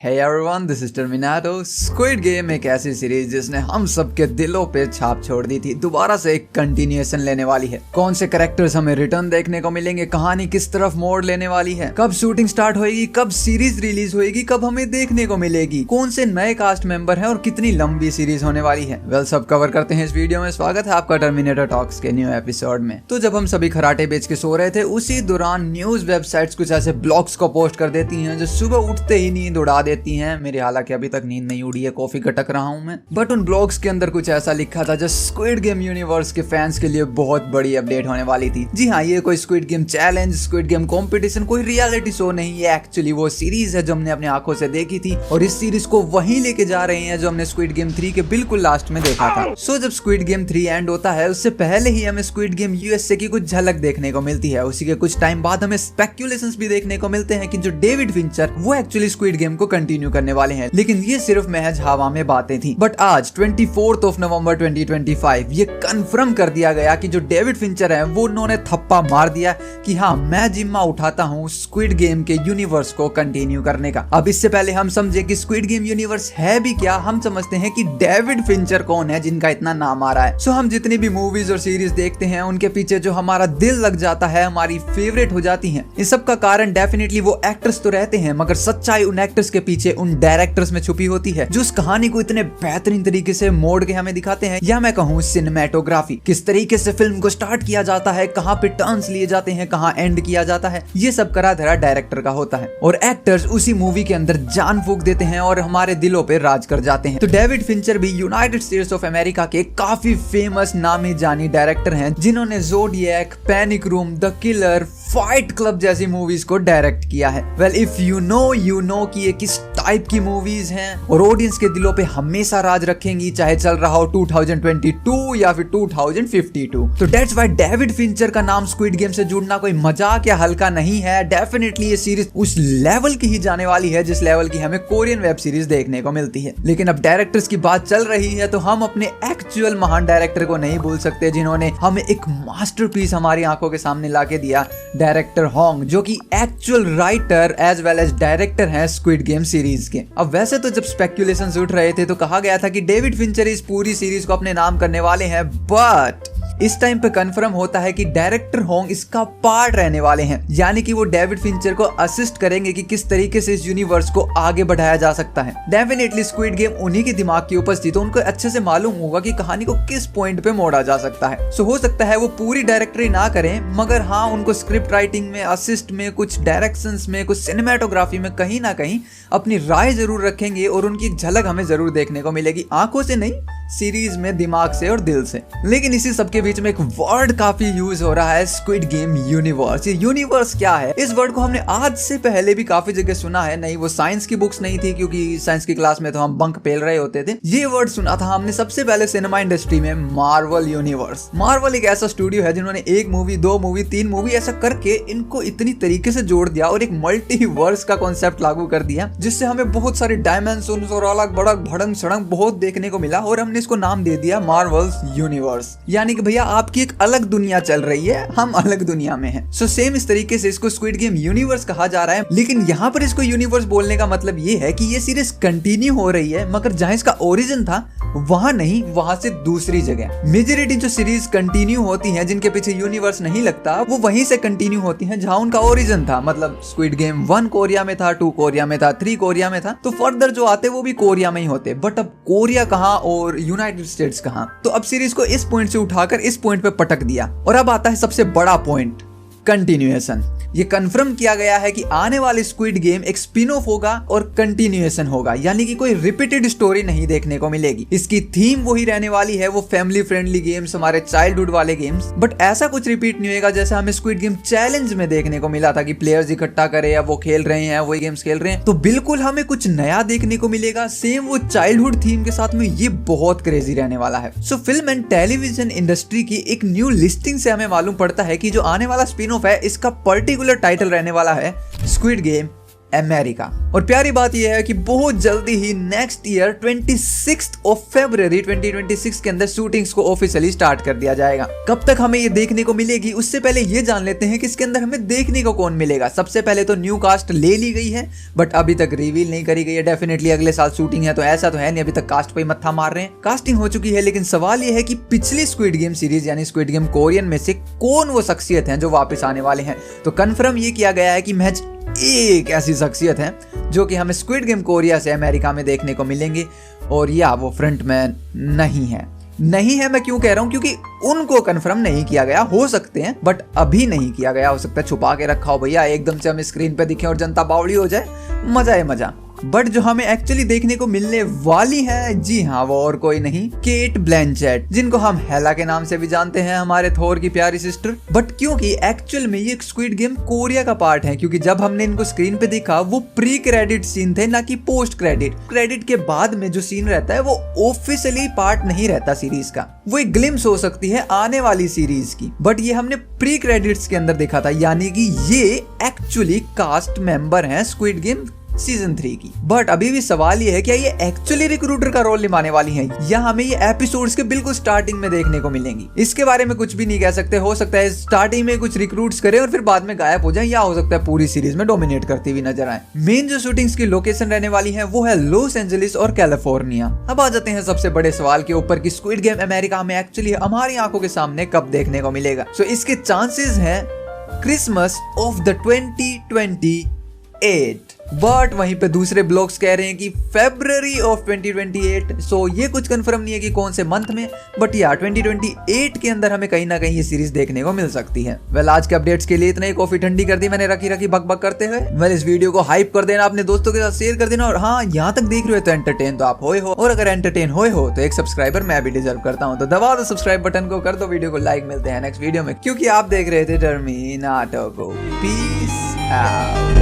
Hey everyone, this is Terminato। Squid game एक ऐसी series जिसने हम सबके दिलों पे छाप छोड़ दी थी, दोबारा से एक कंटिन्यूएशन लेने वाली है। कौन से कैरेक्टर्स हमें रिटर्न देखने को मिलेंगे, कहानी किस तरफ मोड़ लेने वाली है, कब शूटिंग स्टार्ट होएगी, कब सीरीज रिलीज होएगी, कब हमें देखने को मिलेगी, कौन से नए कास्ट मेंबर हैं और कितनी लंबी सीरीज होने वाली है। वेल, सब कवर करते हैं इस वीडियो में। स्वागत है आपका टर्मिनेटर टॉक्स के न्यू एपिसोड में। तो जब हम सभी खराटे बेच के सो रहे थे, उसी दौरान न्यूज वेबसाइट्स कुछ ऐसे ब्लॉग्स को पोस्ट कर देती हैं जो सुबह उठते ही नींद उड़ा देती हैं। मेरी हालांकि अभी तक नींद नहीं उड़ी है, कॉफी गटक रहा हूं मैं। बट उन ब्लॉग्स के अंदर कुछ ऐसा लिखा था जो स्क्विड गेम यूनिवर्स के फैंस के लिए बहुत बड़ी अपडेट होने वाली थी। जी हाँ, ये कोई squid game challenge, squid game competition, कोई रियलिटी शो नहीं, ये एक्चुअली वो सीरीज है जो हमने अपनी आंखों से देखी थी और इस सीरीज को वहीं लेके जा रहे हैं जो हमने स्क्विड गेम 3 के बिल्कुल लास्ट में देखा था। सो जब स्क्विड गेम 3 एंड होता है, उससे पहले ही हमें स्क्विड गेम यूएसए की कुछ झलक देखने को मिलती है। उसी के कुछ टाइम बाद हमें स्पेक्यूलेशंस भी देखने को मिलते हैं कि जो डेविड फिंचर वो एक्चुअली स्क्विड गेम को कंटिन्यू करने वाले हैं, लेकिन ये सिर्फ महज हवा में बातें थी। बट आज 24 नवंबर 2025 ये कंफर्म कर दिया गया कि जो डेविड फिंचर है वो उन्होंने थप्पा मार दिया कि हाँ, मैं जिम्मा उठाता हूँ स्क्विड गेम के यूनिवर्स को कंटिन्यू करने का। अब इससे पहले हम समझे कि स्क्विड गेम यूनिवर्स है भी क्या, हम समझते हैं कि डेविड फिंचर कौन है जिनका इतना नाम आ रहा है। सो हम जितनी भी मूवीज और सीरीज देखते हैं उनके पीछे जो हमारा दिल लग जाता है, हमारी फेवरेट हो जाती है। इस सब का कारण डेफिनेटली वो एक्टर्स तो रहते हैं, मगर सच्चाई उन एक्टर्स के पीछे, उन डायरेक्टर्स में छुपी होती है जो उस कहानी को इतने बेहतरीन तरीके से मोड़ के हमें दिखाते हैं। या मैं कहूँ सिनेमेटोग्राफी, किस तरीके से फिल्म को स्टार्ट किया जाता है, कहाँ पे टर्न्स लिए जाते हैं, कहाँ एंड किया जाता है, ये सब करा धरा डायरेक्टर का होता है और एक्टर्स उसी मूवी के अंदर जान फूंक देते हैं और हमारे दिलों पे राज कर जाते हैं। तो डेविड फिंचर भी यूनाइटेड स्टेट्स ऑफ अमेरिका के काफी फेमस नामी जानी डायरेक्टर हैं जिन्होंने zodiac, panic room, the killer, fight club जैसी मूवीज को डायरेक्ट किया है। वेल, इफ यू नो कि ये किस टाइप की मूवीज हैं और ऑडियंस के दिलों पे हमेशा राज रखेंगी, चाहे चल रहा हो 2022 या फिर 2052। तो दैट्स व्हाई डेविड फिंचर का नाम स्क्विड गेम से जुड़ना कोई मजाक या हल्का नहीं है। डेफिनेटली ये सीरीज उस लेवल की ही जाने वाली है जिस लेवल की हमें कोरियन वेब सीरीज देखने को मिलती है। लेकिन अब डायरेक्टर्स की बात चल रही है तो हम अपने एक्चुअल महान डायरेक्टर को नहीं भूल सकते जिन्होंने हमें एक मास्टरपीस हमारी आंखों के सामने लाके दिया, डायरेक्टर होंग, जो कि actual writer as well as director हैं स्क्विड गेम सीरीज के। अब वैसे तो जब स्पेक्यूलेशंस उठ रहे थे तो कहा गया था कि डेविड फिंचर इस पूरी सीरीज को अपने नाम करने वाले हैं, बट इस टाइम पे कंफर्म होता है कि डायरेक्टर होंग इसका पार्ट रहने वाले हैं, यानी कि वो डेविड फिंचर को असिस्ट करेंगे कि किस तरीके से इस यूनिवर्स को आगे बढ़ाया जा सकता है। डेफिनेटली स्क्विड गेम उन्हीं के दिमाग की उपज थी, तो उनको अच्छे से मालूम होगा कि कहानी को किस पॉइंट पे मोड़ा जा सकता है। सो हो सकता है वो पूरी डायरेक्टरी ना करें, मगर हाँ, उनको स्क्रिप्ट राइटिंग में, असिस्ट में, कुछ डायरेक्शंस में, कुछ सिनेमेटोग्राफी में कहीं ना कहीं अपनी राय जरूर रखेंगे और उनकी एक झलक हमें जरूर देखने को मिलेगी, आंखों से नहीं, सीरीज में दिमाग से और दिल से। लेकिन इसी सबके बीच में एक वर्ड काफी यूज हो रहा है, स्क्विड गेम यूनिवर्स। ये यूनिवर्स क्या है? इस वर्ड को हमने आज से पहले भी काफी जगह सुना है। नहीं, वो साइंस की बुक्स नहीं थी, क्योंकि साइंस की क्लास में तो हम बंक पेल रहे होते थे। ये वर्ड सुना था हमने सबसे पहले सिनेमा इंडस्ट्री में, मार्वल यूनिवर्स। मार्वल एक ऐसा स्टूडियो है जिन्होंने 1 मूवी, 2 मूवी, 3 मूवी ऐसा करके इनको इतनी तरीके से जोड़ दिया और एक मल्टीवर्स का कॉन्सेप्ट लागू कर दिया, जिससे हमें बहुत सारे डायमेंशन और अलग बड़क भड़ंग सड़ंग बहुत देखने को मिला और हमने इसको नाम दे दिया मार्वल्स यूनिवर्स। यानी कि भैया आपकी एक अलग दुनिया चल रही है, हम अलग दुनिया में हैं। सो सेम इस तरीके से इसको स्क्विड गेम यूनिवर्स कहा जा रहा है। लेकिन यहाँ पर इसको यूनिवर्स बोलने का मतलब ये है कि ये सीरीज कंटिन्यू हो रही है, मगर जहाँ इसका ओरिजिन था वहां नहीं, वहां से दूसरी जगह। मेजॉरिटी जो सीरीज कंटिन्यू होती हैं जिनके पीछे यूनिवर्स नहीं लगता, वो वहीं से कंटिन्यू होती हैं जहां उनका ओरिजिन था। मतलब स्क्विड गेम 1 कोरिया में था, 2 कोरिया में था, 3 कोरिया में था, तो फर्दर जो आते वो भी कोरिया में ही होते। बट अब कोरिया कहाँ और यूनाइटेड स्टेट्स कहाँ? तो अब सीरीज को इस पॉइंट से उठाकर इस पॉइंट पे पटक दिया और अब आता है सबसे बड़ा पॉइंट, कंटिन्यूएशन। ये कंफर्म किया गया है कि आने वाली स्क्विड गेम एक स्पिन ऑफ होगा और कंटिन्यूएशन होगा, यानी कि कोई रिपीटेड स्टोरी नहीं देखने को मिलेगी। इसकी थीम वही रहने वाली है, वो फैमिली फ्रेंडली गेम्स, हमारे चाइल्डहुड वाले गेम्स। बट ऐसा कुछ रिपीट नहीं होगा जैसे हमें स्क्विड गेम चैलेंज में देखने को मिला था कि प्लेयर्स इकट्ठा करे या वो खेल रहे हैं, वही गेम्स खेल रहे हैं। तो बिल्कुल हमें कुछ नया देखने को मिलेगा, सेम वो चाइल्डहुड थीम के साथ में। ये बहुत क्रेजी रहने वाला है। So film and television industry की एक न्यू लिस्टिंग से हमें मालूम पड़ता है कि जो आने वाला स्पिन ऑफ है इसका पर्टिकुलर टाइटल रहने वाला है स्क्विड गेम अमेरिका। और प्यारी बात यह है कि बहुत जल्दी ही नेक्स्ट ईयर 26 फरवरी 2026 के अंदर शूटिंग्स को ऑफिशियली स्टार्ट कर दिया जाएगा। कब तक हमें ये देखने को मिलेगी उससे पहले ये जान लेते हैं कि इसके अंदर हमें देखने को कौन मिलेगा। सबसे पहले तो न्यू कास्ट ले ली गई है बट अभी तक रिवील नहीं करी गई है। डेफिनेटली अगले साल शूटिंग है तो ऐसा तो है नहीं, अभी तक कास्ट पे मत्था मार रहे हैं। कास्टिंग हो चुकी है लेकिन सवाल ये है कि पिछली स्क्विड गेम सीरीज यानी स्क्विड गेम कोरियन में से कौन वो शख्सियत है जो वापस आने वाले हैं। तो कंफर्म ये किया गया है कि महज एक ऐसी शख्सियत है जो कि हमें स्क्विड गेम कोरिया से अमेरिका में देखने को मिलेंगे और या वो फ्रंटमैन नहीं है। मैं क्यों कह रहा हूं, क्योंकि उनको कंफर्म नहीं किया गया। हो सकते हैं बट अभी नहीं किया गया। हो सकता है छुपा के रखा हो भैया, एकदम से हमें स्क्रीन पे दिखे और जनता बावड़ी हो जाए, मजा है मजा। बट जो हमें एक्चुअली देखने को मिलने वाली है, जी हाँ, वो और कोई नहीं, केट ब्लैंचेट, जिनको हम हेला के नाम से भी जानते हैं, हमारे थोर की प्यारी सिस्टर। बट क्योंकि एक्चुअल में ये स्क्विड गेम कोरिया का पार्ट है, क्योंकि जब हमने इनको स्क्रीन पे देखा वो प्री क्रेडिट सीन थे ना कि पोस्ट क्रेडिट के बाद में जो सीन रहता है वो ऑफिशियली पार्ट नहीं रहता सीरीज का। वो एक ग्लिम्स हो सकती है आने वाली सीरीज की, बट ये हमने प्री क्रेडिट्स के अंदर देखा था, यानी कि ये एक्चुअली कास्ट मेंबर हैं स्क्विड गेम सीजन 3 की। बट अभी भी सवाल ये है क्या ये एक्चुअली रिक्रूटर का रोल निभाने वाली हैं या हमें ये एपिसोड्स के बिल्कुल स्टार्टिंग में देखने को मिलेंगी। इसके बारे में कुछ भी नहीं कह सकते। हो सकता है स्टार्टिंग में कुछ रिक्रूट्स करें और फिर बाद में गायब हो जाए, या हो सकता है पूरी सीरीज में डोमिनेट करती हुई नजर आए। मेन जो शूटिंग्स की लोकेशन रहने वाली है वो है लॉस एंजलिस और कैलिफोर्निया। अब आ जाते हैं सबसे बड़े सवाल के ऊपर कि स्क्विड गेम अमेरिका में एक्चुअली हमारी आंखों के सामने कब देखने को मिलेगा। सो इसके चांसेस हैं क्रिसमस ऑफ द 2028, बट वहीं पे दूसरे ब्लॉग्स कह रहे हैं कि फरवरी ऑफ 2028। सो ये कुछ कंफर्म नहीं है कि कौन से मंथ में, बट या 2028 के अंदर हमें कहीं ना कहीं ये सीरीज देखने को मिल सकती है। वेल आज के अपडेट्स के लिए इतना ही। कॉफी ठंडी कर दी मैंने रखी बक बक करते हुए। वेल इस वीडियो को हाइप कर देना, अपने दोस्तों के साथ शेयर कर देना, और हाँ यहाँ तक देख रहे हो तो एंटरटेन तो आप होए हो, और अगर एंटरटेन होए हो तो एक सब्सक्राइबर मैं भी डिजर्व करता हूँ। तो दबा दो सब्सक्राइब बटन को, कर दो वीडियो को लाइक। मिलते हैं नेक्स्ट वीडियो में, क्योंकि आप देख रहे थे टर्मिनाटो को। Peace out.